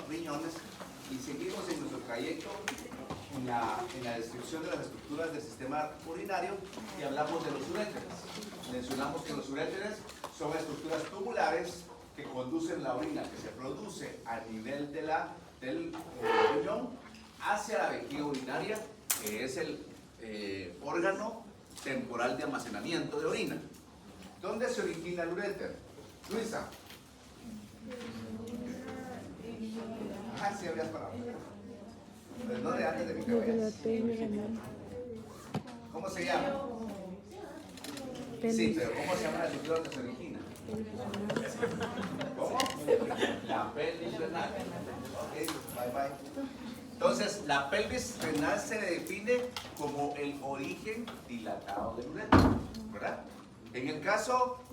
riñones, y seguimos en nuestro trayecto en la descripción de las estructuras del sistema urinario y hablamos de los uréteres. Mencionamos que los uréteres son estructuras tubulares que conducen la orina que se produce a nivel del riñón hacia la vejiga urinaria, que es el órgano temporal de almacenamiento de orina. ¿Dónde se origina el uréter? Luisa. Ah, sí, habías parado. Pero no de antes de que te vayas. ¿Cómo se llama? Sí, pero ¿cómo se llama la estructura donde se origina? ¿Cómo? La pelvis renal. Ok, bye bye. Entonces, la pelvis renal se define como el origen dilatado del uréter, ¿verdad? En el caso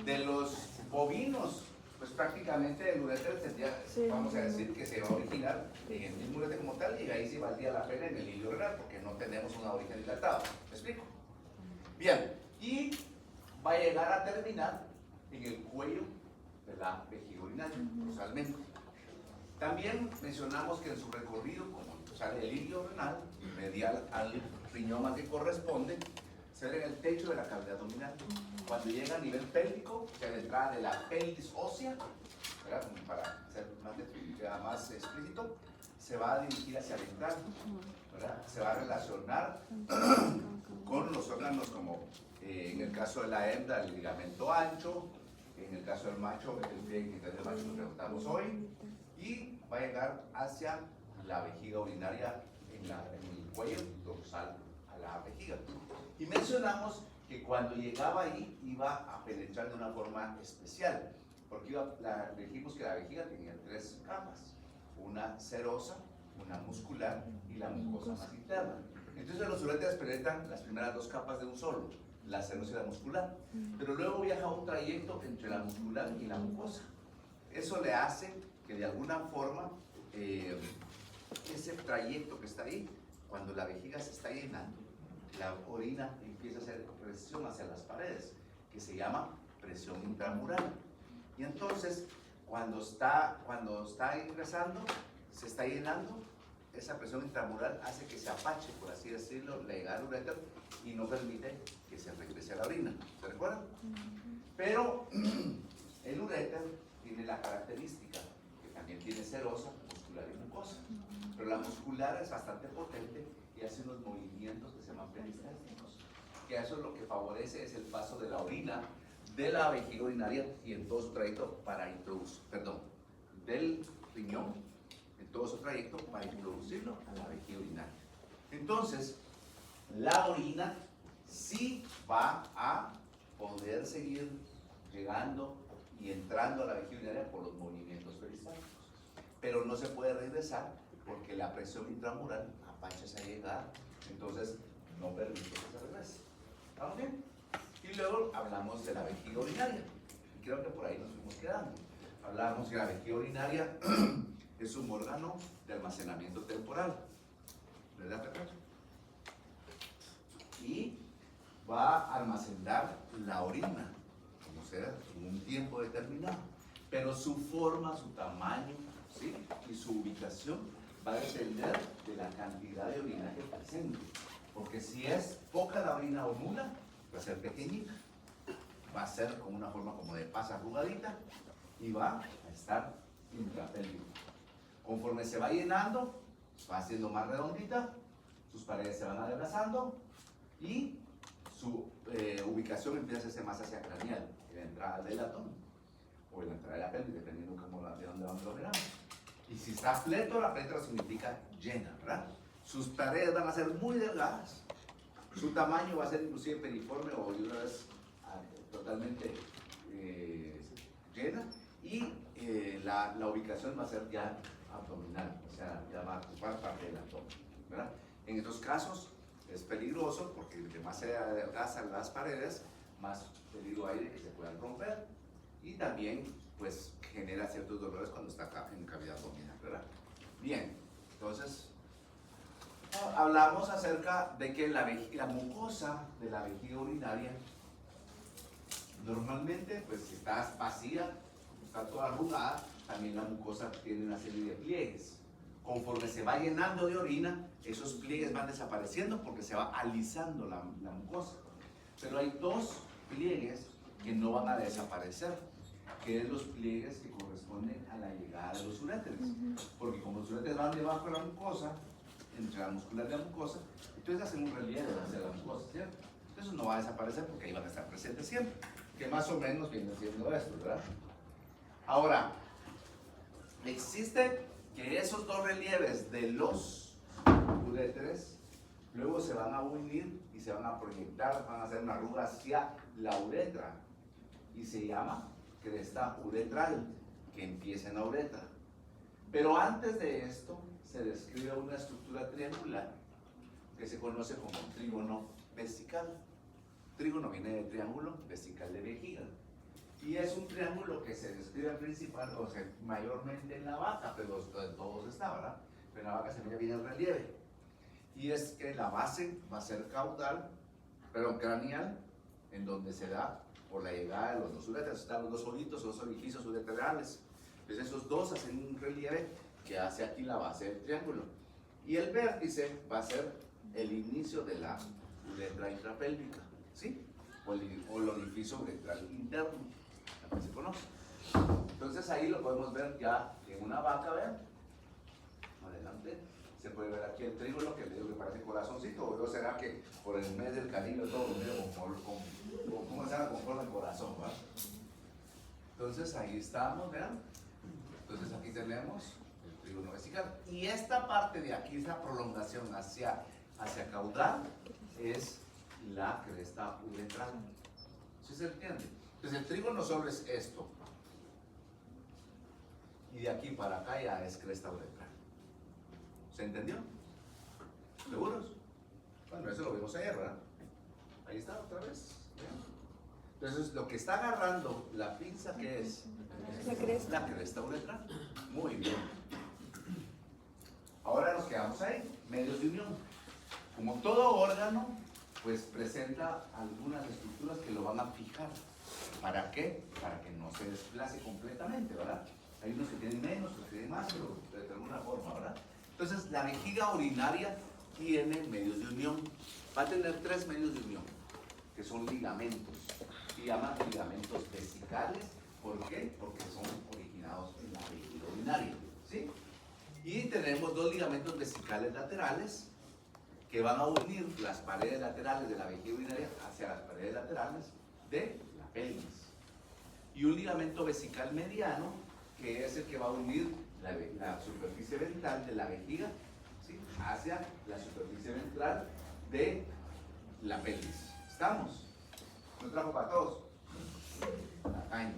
de los bovinos, pues prácticamente el uréter tendría, vamos a decir, que se va a originar en el mismo uréter como tal, y ahí sí valdría la pena en el hilio renal, porque no tenemos un origen dilatado. ¿Me explico? Bien, y va a llegar a terminar en el cuello de la vejiga urinaria, dorsalmente. También mencionamos que en su recorrido, como sale el hilio renal, medial al riñón que corresponde, sale en el techo de la cavidad abdominal. Cuando llega a nivel pélvico, o sea, la entrada de la pelvis ósea, ¿verdad? Para ser más explícito, se va a dirigir hacia el ventral, ¿verdad? Se va a relacionar con los órganos como, en el caso de la hembra, el ligamento ancho, en el caso del macho, el pie genital del macho, que preguntamos hoy, y va a llegar hacia la vejiga urinaria en el cuello dorsal a la vejiga. Y mencionamos que cuando llegaba ahí iba a penetrar de una forma especial, porque dijimos que la vejiga tenía 3 capas, una serosa, una muscular y la mucosa más interna. Entonces los uréteres penetran las primeras 2 capas de un solo, la serosa y la muscular, pero luego viaja un trayecto entre la muscular y la mucosa. Eso le hace que de alguna forma ese trayecto que está ahí, cuando la vejiga se está llenando, la orina empieza a hacer presión hacia las paredes, que se llama presión intramural. Y entonces, cuando está ingresando, se está llenando, esa presión intramural hace que se apache, por así decirlo, la llegada al uréter y no permite que se regrese a la orina. ¿Se recuerdan? Pero el uréter tiene la característica que también tiene serosa, muscular y mucosa. Pero la muscular es bastante potente y hace unos movimientos que se llaman peristálticos, que eso es lo que favorece es el paso de la orina de la vejiga urinaria y en todo su trayecto para introducir, del riñón en todo su trayecto para introducirlo a la vejiga urinaria. Entonces, la orina sí va a poder seguir llegando y entrando a la vejiga urinaria por los movimientos peristálticos, pero no se puede regresar porque la presión intramural apacha esa llegada, entonces no permite que se regrese. ¿Estamos bien? Y luego hablamos de la vejiga urinaria, y creo que por ahí nos fuimos quedando. Hablamos que la vejiga urinaria es un órgano de almacenamiento temporal, ¿verdad, Pedro? Y va a almacenar la orina, como sea, en un tiempo determinado, pero su forma, su tamaño, ¿sí?, y su ubicación va a depender de la cantidad de orina que presente, porque si es poca la orina o nula, va a ser pequeñita, va a ser con una forma como de pasa arrugadita y va a estar intrapélvico. Conforme se va llenando, va haciendo más redondita, sus paredes se van adelgazando y su ubicación empieza a hacerse más hacia craneal, en la entrada del abdomen o en la entrada de la pelvis, dependiendo de dónde vamos lo miramos. Y si está plétora, plétora significa llena, ¿verdad? Sus paredes van a ser muy delgadas, su tamaño va a ser inclusive piriforme o de una vez totalmente llena, y la ubicación va a ser ya abdominal, o sea, ya va a ocupar parte del abdomen, ¿verdad? En estos casos es peligroso porque entre más se adelgazan las paredes, más peligro hay de que se puedan romper, y también pues genera ciertos dolores cuando está acá en cavidad abdominal, ¿verdad? Bien, entonces hablamos acerca de que la mucosa de la vejiga urinaria normalmente pues si está vacía, está toda arrugada, también la mucosa tiene una serie de pliegues. Conforme se va llenando de orina, esos pliegues van desapareciendo porque se va alisando la mucosa. Pero hay dos pliegues que no van a desaparecer, que es los pliegues que corresponden a la llegada de los uréteres. Porque como los uréteres van debajo de la mucosa, entre la muscular de la mucosa, entonces hacen un relieve hacia la mucosa, ¿cierto? Eso no va a desaparecer porque ahí van a estar presentes siempre, que más o menos viene siendo esto, ¿verdad? Ahora, existe que esos dos relieves de los uréteres luego se van a unir y se van a proyectar, van a hacer una arruga hacia la uretra y se llama cresta uretral, que empieza en la uretra. Pero antes de esto se describe una estructura triangular que se conoce como trígono vesical. Trígono viene de triángulo, vesical de vejiga. Y es un triángulo que se describe principal, o sea, mayormente en la vaca, pero en todos está, ¿verdad? Pero en la vaca se ve bien el relieve. Y es que la base va a ser caudal, pero craneal, en donde se da por la llegada de los dos uréteres. Están los dos ojitos, los orificios ureterales. Entonces esos dos hacen un relieve que hace aquí la base del triángulo. Y el vértice va a ser el inicio de la uretra intrapélvica, ¿sí? O el orificio uretral interno, así se conoce. Entonces ahí lo podemos ver ya en una vaca, vean. Adelante. Se puede ver aquí el trígono que le digo que parece corazoncito, o será que por el mes del cariño todo lo veo ¿cómo se llama? Con forma de corazón, ¿verdad? Entonces ahí estamos, vean. Entonces aquí tenemos el trígono vesical. Y esta parte de aquí, esta prolongación hacia caudal, es la cresta uretral. ¿Sí se entiende? Entonces el trígono solo es esto. Y de aquí para acá ya es cresta uretral. ¿Se entendió? ¿Seguros? Bueno, eso lo vimos ayer, ¿verdad? Ahí está otra vez. Entonces, lo que está agarrando la pinza, ¿qué es? La cresta uretral. Muy bien. Ahora nos quedamos ahí, medios de unión. Como todo órgano, pues presenta algunas estructuras que lo van a fijar. ¿Para qué? Para que no se desplace completamente, ¿verdad? Hay unos que tienen menos, otros que tienen más, pero de alguna forma, ¿verdad? Entonces, la vejiga urinaria tiene medios de unión. Va a tener 3 medios de unión, que son ligamentos. Se llaman ligamentos vesicales. ¿Por qué? Porque son originados en la vejiga urinaria, ¿sí? Y tenemos 2 ligamentos vesicales laterales que van a unir las paredes laterales de la vejiga urinaria hacia las paredes laterales de la pelvis. Y un ligamento vesical mediano, que es el que va a unir la superficie ventral de la vejiga, ¿sí?, hacia la superficie ventral de la pelvis. ¿Estamos? ¿No trajo para todos? La caña.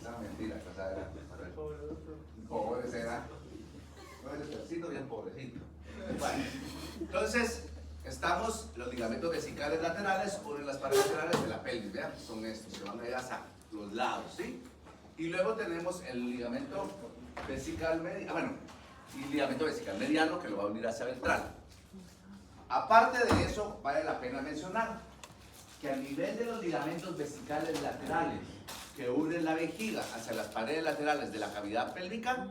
Esa mentira, casadera. Pobre será. No eres tercito, bien pobrecito. Bueno, entonces, estamos, los ligamentos vesicales laterales unen las paredes laterales de la pelvis, vean, son estos, que van a ir hacia los lados, ¿sí? Y luego tenemos el ligamento vesical mediano, y ligamento vesical mediano que lo va a unir hacia ventral. Aparte de eso, vale la pena mencionar que a nivel de los ligamentos vesicales laterales que unen la vejiga hacia las paredes laterales de la cavidad pélvica,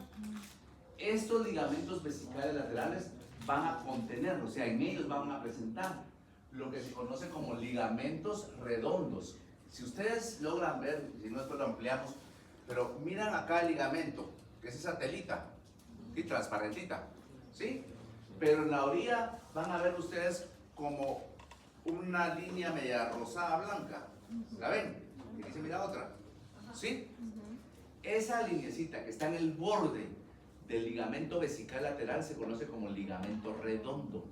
estos ligamentos vesicales laterales van a contener, o sea, en ellos van a presentar lo que se conoce como ligamentos redondos. Si ustedes logran ver, si no después lo ampliamos, pero miran acá el ligamento, que es esa telita, y transparentita, ¿sí? Pero en la orilla van a ver ustedes como una línea media rosada blanca, ¿la ven? Y aquí se mira otra, ¿sí? Esa lineecita que está en el borde del ligamento vesical lateral se conoce como ligamento redondo.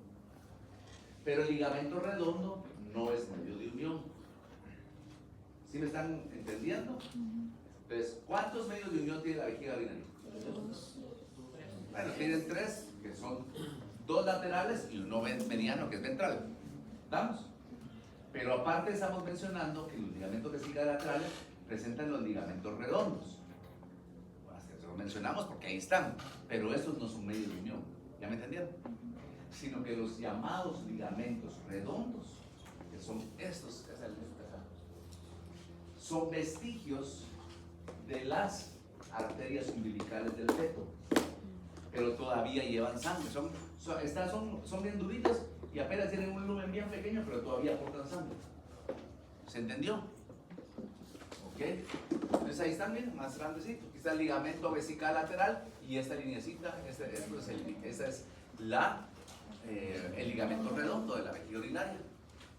Pero el ligamento redondo no es medio de unión. ¿Sí me están entendiendo? Entonces, ¿cuántos medios de unión tiene la vejiga urinaria? Bueno, tienen 3, que son 2 laterales y uno mediano, que es ventral. ¿Vamos? Pero aparte estamos mencionando que los ligamentos vesicales laterales presentan los ligamentos redondos. Lo mencionamos porque ahí están, pero esos no son medios de unión, ¿ya me entendieron? Sino que los llamados ligamentos redondos, que son estos, son vestigios de las arterias umbilicales del feto, pero todavía llevan sangre. Son bien duritas y apenas tienen un lumen bien pequeño, pero todavía aportan sangre. ¿Se entendió? ¿Ok? Entonces ahí están, miren, más grandecito. Aquí está el ligamento vesical lateral y esta lineecita, ese es el ligamento redondo de la vejiga urinaria,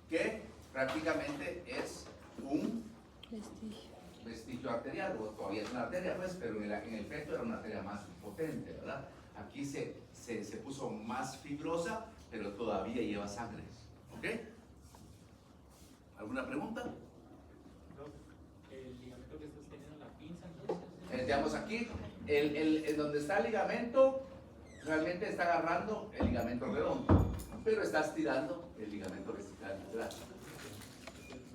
que prácticamente es un vestigio arterial, o todavía es una arteria, pues, pero en el feto era una arteria más potente, ¿verdad? Aquí se puso más fibrosa, pero todavía lleva sangre. ¿Ok? ¿Alguna pregunta? El ligamento que estás teniendo en la pinza, entonces. Digamos aquí, donde está el ligamento, realmente está agarrando el ligamento redondo, pero está estirando el ligamento vesical lateral.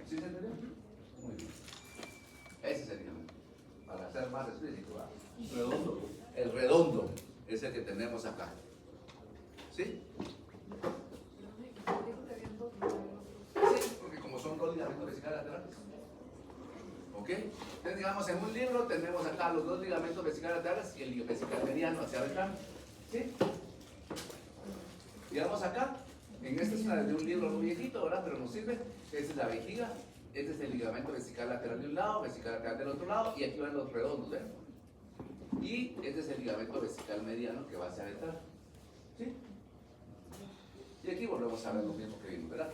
¿Sí se entendió? Muy bien. Ese es el ligamento. Para ser más explícito, ¿verdad? Redondo. El redondo es el que tenemos acá. ¿Sí? Sí, porque como son dos ligamentos vesicales laterales. ¿Ok? Entonces, digamos, en un libro tenemos acá los dos ligamentos vesicales laterales y el vesical mediano hacia adelante. ¿Sí? Digamos acá, en este es de un libro muy viejito, ¿verdad? Pero nos sirve. Esta es la vejiga, este es el ligamento vesical lateral de un lado, vesical lateral del otro lado, y aquí van los redondos, ¿ven? Y este es el ligamento vesical mediano que va hacia atrás. ¿Sí? Y aquí volvemos a ver lo mismo que vimos, ¿verdad?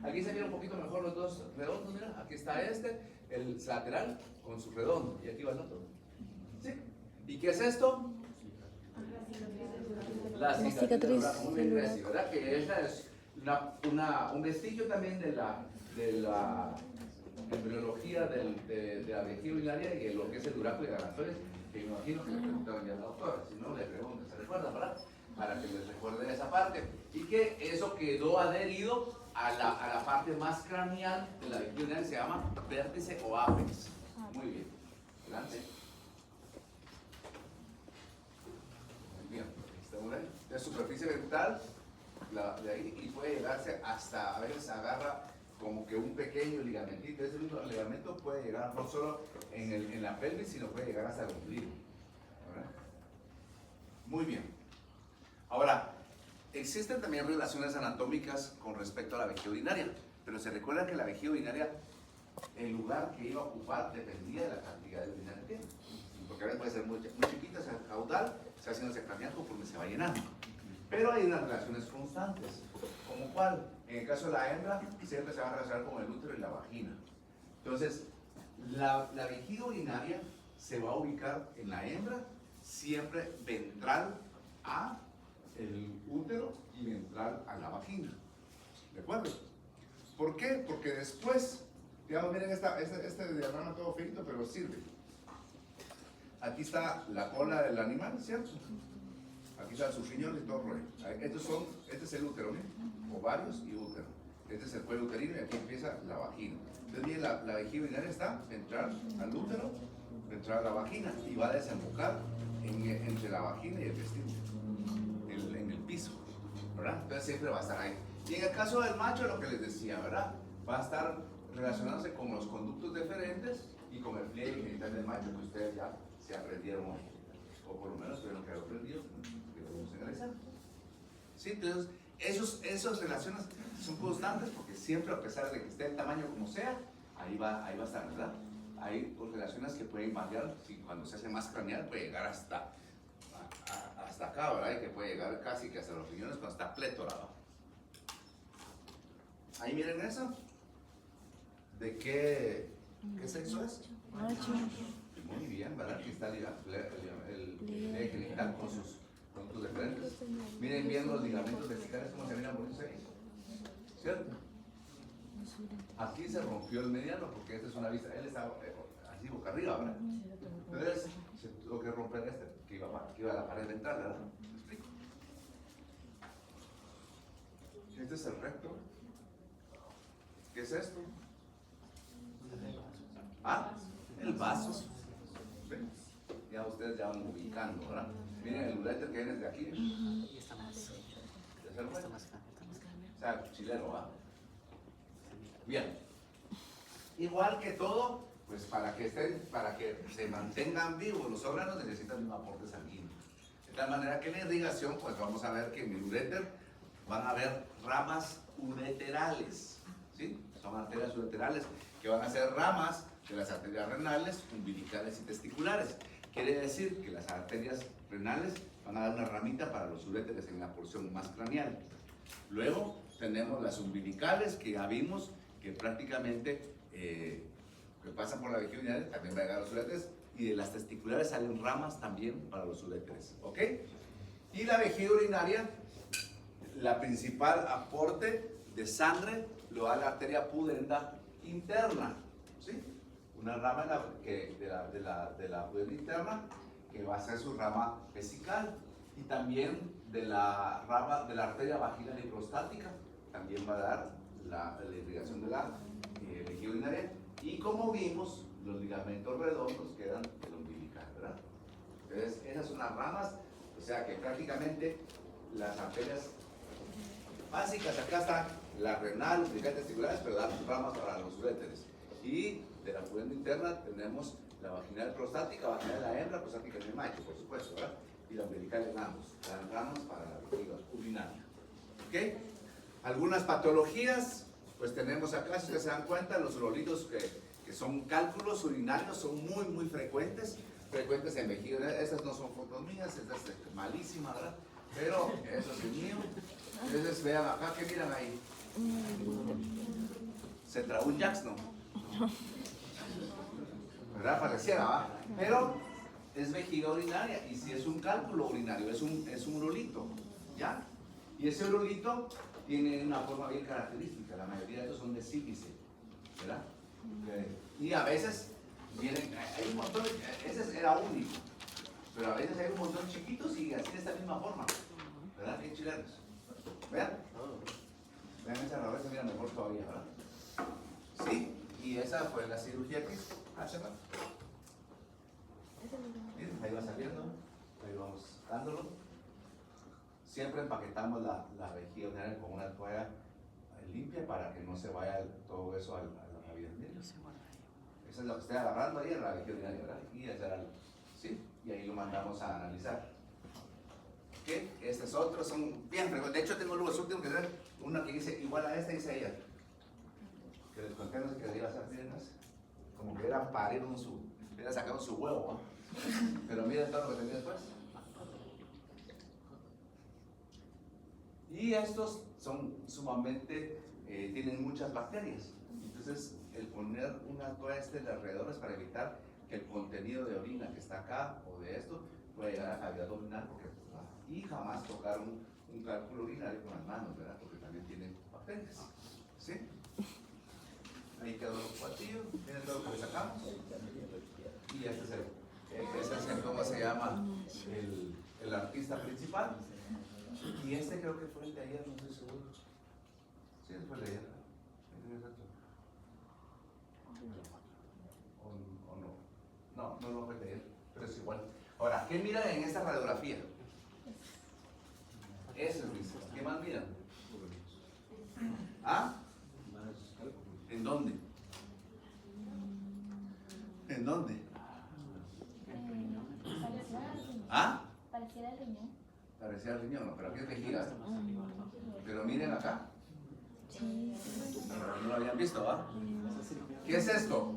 Aquí se miran un poquito mejor los dos redondos, mira, aquí está el lateral con su redondo, y aquí va el otro. ¿Sí? ¿Y qué es esto? La cicatriz celular, ¿verdad? Que esta es un vestigio también de la embriología de la vejiga urinaria y lo que es el duraco y galactones, que me imagino que le preguntaron ya a la doctora, si no le preguntan, ¿se recuerda, verdad? Para que les recuerden esa parte. Y que eso quedó adherido a la parte más craneal de la vejiga urinaria, se llama vértice o ápex. Muy bien. Adelante. Muy bien. Estamos ahí. De superficie ventral, de ahí, y puede llegarse hasta, a veces agarra como que un pequeño ligamentito. Ese mismo ligamento puede llegar no solo en la pelvis, sino puede llegar hasta el ombligo. ¿Verdad? Muy bien. Ahora, existen también relaciones anatómicas con respecto a la vejiga urinaria, pero se recuerda que la vejiga urinaria, el lugar que iba a ocupar dependía de la cantidad de orina que tiene, porque a veces puede ser muy chiquita, o sea, caudal, se va haciendo craneal conforme se va llenando. Pero hay unas relaciones constantes, como cuál, en el caso de la hembra, siempre se va a relacionar con el útero y la vagina. Entonces, la vejiga urinaria se va a ubicar en la hembra, siempre ventral a el útero y ventral a la vagina. ¿De acuerdo? ¿Por qué? Porque después, digamos, miren este diagrama todo feito, pero sirve. Aquí está la cola del animal, ¿cierto? Aquí están sus riñones y todo el rollo. Este es el útero, ¿no? Ovarios y útero. Este es el cuello uterino y aquí empieza la vagina. Entonces, bien, la vejiga urinaria está ventral al útero, ventral a la vagina y va a desembocar entre la vagina y el vestíbulo, en el piso, ¿verdad? Entonces siempre va a estar ahí. Y en el caso del macho, lo que les decía, ¿verdad? Va a estar relacionándose con los conductos deferentes y con el pliegue genital del macho, que ustedes ya se aprendieron hoy, o por lo menos tuvieron que haber aprendido, que lo vimos en el examen. ¿Sí? Entonces, esas relaciones son constantes porque siempre, a pesar de que esté el tamaño como sea, ahí va a estar, ¿verdad? Hay relaciones que pueden variar, si cuando se hace más craneal puede llegar hasta acá, ¿verdad? Y que puede llegar casi que hasta los riñones cuando está plétora, ¿verdad? Ahí miren eso. ¿De qué sexo es? Macho. Muy bien, ¿verdad? Aquí está el genital con sus conductos diferentes. Miren bien los ligamentos vesicales, cómo se miran bonitos ahí. ¿Cierto? Aquí se rompió el mediano porque esta es una vista, él estaba así boca arriba, ¿verdad? Entonces se tuvo que romper que iba a la pared ventral, ¿verdad? ¿Me explico? Este es el recto. ¿Qué es esto? Ah, el vaso. ¿Ven? Ya ustedes ya van ubicando, ¿verdad? Miren el uréter que viene desde aquí. Y está más. ¿Es el bueno? O sea, chileno, ¿va? Bien. Igual que todo, pues para que se mantengan vivos los órganos necesitan un aporte sanguíneo. De tal manera que en la irrigación, pues vamos a ver que en el uréter van a haber ramas ureterales, ¿sí? Son arterias ureterales que van a ser ramas de las arterias renales, umbilicales y testiculares. Quiere decir que las arterias renales van a dar una ramita para los uréteres en la porción más craneal. Luego tenemos las umbilicales, que ya vimos que prácticamente que pasan por la vejiga urinaria, también va a llegar a los uréteres, y de las testiculares salen ramas también para los uréteres, ¿ok? Y la vejiga urinaria, la principal aporte de sangre lo da la arteria pudenda interna, ¿sí? Una rama de la pudenda interna que va a ser su rama vesical, y también de la rama de la arteria vaginal y prostática también va a dar la irrigación de la vejiga urinaria, y como vimos los ligamentos redondos quedan del umbilical, ¿verdad? Entonces esas son las ramas, o sea que prácticamente las arterias básicas, acá está la renal, umbilical, testiculares, pero dan ramas para los uréteres. Y de la pudenda interna tenemos la vaginal prostática, vaginal de la hembra, prostática en el macho, por supuesto, ¿verdad? Y la umbilical en ambos, dan ramas para la vejiga urinaria. ¿Ok? Algunas patologías, pues tenemos acá, si ustedes se dan cuenta, los urolitos que son cálculos urinarios son muy frecuentes en vejiga urinaria. Estas no son fotos mías, esta es malísima, ¿verdad? Pero eso es mío. Entonces vean acá, ¿qué miran ahí? Se trabó un Jax, ¿no? ¿Verdad? Pareciera, ¿va? Pero es vejiga urinaria, y si es un cálculo urinario, es un urolito, ¿ya? Y ese urolito tiene una forma bien característica, la mayoría de estos son de sílice, ¿verdad? Y a veces vienen, hay un montón, ese era único, pero a veces hay un montón chiquitos y así de esta misma forma, ¿verdad? Bien chilenos. Vean, vean esa rareza, mira mejor todavía, ¿verdad? Sí, y esa fue la cirugía que hizo. Miren, ahí va saliendo, ahí vamos dándolo. Siempre empaquetamos la vejiga urinaria con una toalla limpia para que no se vaya todo eso a la vida. Miren, eso es lo que estoy agarrando ahí en la vejiga urinaria, ¿verdad? Y ese era ¿sí? Y ahí lo mandamos a analizar. ¿Qué? Estos otros son bien frecuentes. De hecho, tengo los últimos que ser una que dice igual a esta, dice ella. Que les conté, no sé qué iba a hacer, miren, como que era parir era sacar su huevo, ¿no? Pero miren todo lo que tenía después. Y estos son sumamente, tienen muchas bacterias. Entonces, el poner una toalla de alrededor es para evitar que el contenido de orina que está acá o de esto pueda llegar a la cavidad abdominal, y jamás tocar un cálculo urinario con las manos, ¿verdad? Porque también tienen bacterias, ¿sí? Ahí quedó el cuartillo, miren todo lo que le sacamos. Y este es el ¿cómo se llama? El artista principal. Y este creo que fue el de ayer, no estoy seguro. Sí, fue el de ayer. ¿O no? No fue el de ayer, pero es igual. Ahora, ¿qué miran en esta radiografía? Eso, Luis. ¿Qué más miran? ¿Ah? ¿En dónde? ¿En dónde? ¿Ah? Pareciera el riñón. Parecía el riñón, no, pero aquí es vejiga. Pero miren acá. No lo habían visto, ¿va? ¿Qué es esto?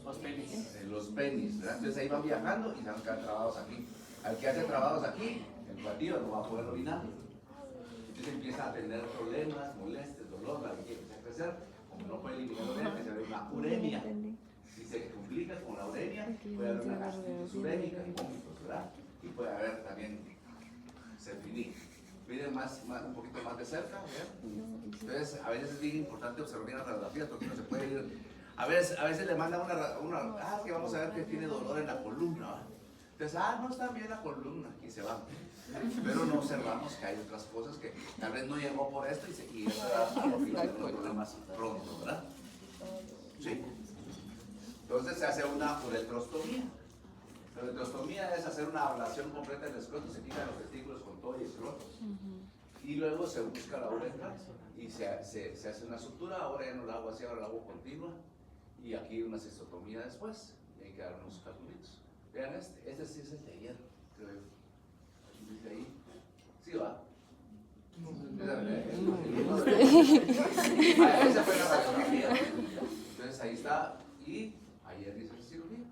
Los penis. Los penis, ¿verdad? Entonces ahí van viajando y se van a quedar trabados aquí. Al que hace trabados aquí, el platillo no va a poder orinar. Entonces empieza a tener problemas, molestias, dolor, la vejiga empieza a crecer. Como no puede eliminar la orina, se ve una uremia. Si se complica con la uremia, puede haber una gastritis urémica y vómitos, ¿verdad? Y puede haber también septiemia. Miren un poquito más de cerca, ¿verdad? Entonces, a veces es bien importante observar bien las radiografías porque no se puede ir. A veces le manda que vamos a ver que tiene dolor en la columna, ¿verdad? Entonces, no está bien la columna, y se va. Pero no observamos que hay otras cosas que tal vez no llegó por esto y eso da problemas pronto, ¿verdad? Sí. Entonces se hace una uretrostomía. La uretrostomía es hacer una ablación completa del escroto, se quitan los testículos con todo y escroto. Y luego se busca la uretra y se hace una sutura. Ahora ya no la hago así, ahora la hago continua. y aquí una cistotomía después, y ahí quedaron unos calculitos. Vean este sí es el de ayer, creo yo. Dice ahí, sí va. Esa fue la radiografía. Entonces ahí está, y ayer dice la cirugía.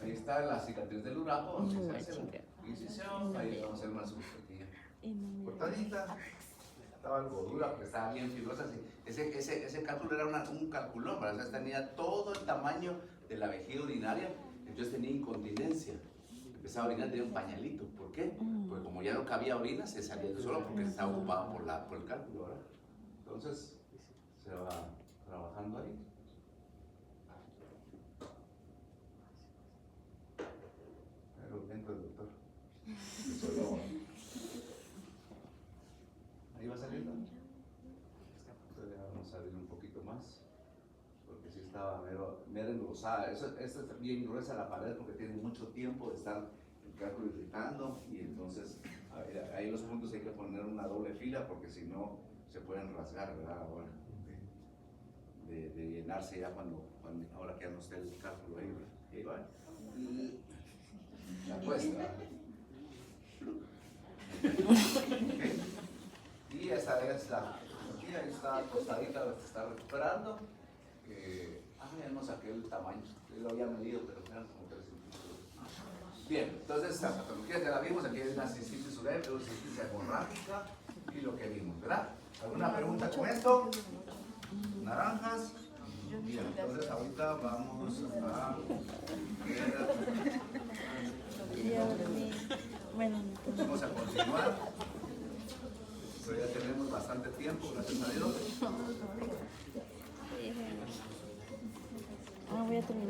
Ahí está la cicatriz del urapo, donde se hace la incisión, ahí vamos a hacer una subjetiva. Cortadita, estaba algo dura, porque estaba bien fibrosa. Ese cálculo era un calculón, ¿verdad? O sea, tenía todo el tamaño de la vejiga urinaria, entonces tenía incontinencia. Empezaba a orinar, tenía un pañalito. ¿Por qué? Porque como ya no cabía orina, se salía de solo porque estaba ocupado por el cálculo, ¿verdad? Entonces, se va trabajando ahí. Pero dentro del doctor. Ahí va saliendo. Entonces vamos a abrir un poquito más. Porque sí estaba mero engrosada. Esta está bien gruesa la pared porque tiene mucho tiempo de estar el cálculo irritando. Y entonces ahí los puntos hay que poner una doble fila porque si no se pueden rasgar, ¿verdad? Ahora. De llenarse ya ahora que ya no esté el cálculo ahí, ¿verdad? Ahí va. La cuesta. Okay. Y esa es aquí ahí está acostadita, se está recuperando. Ya no saqué el tamaño, yo lo había medido, pero eran como 3 centímetros. Bien, entonces la patología ya la vimos, aquí hay una cistitis urémica, una cistitis hemorrágica y lo que vimos, ¿verdad? ¿Alguna pregunta con esto? Naranjas. Bien, entonces ahorita vamos a vamos a continuar. Pero ya tenemos bastante tiempo, gracias a Dios.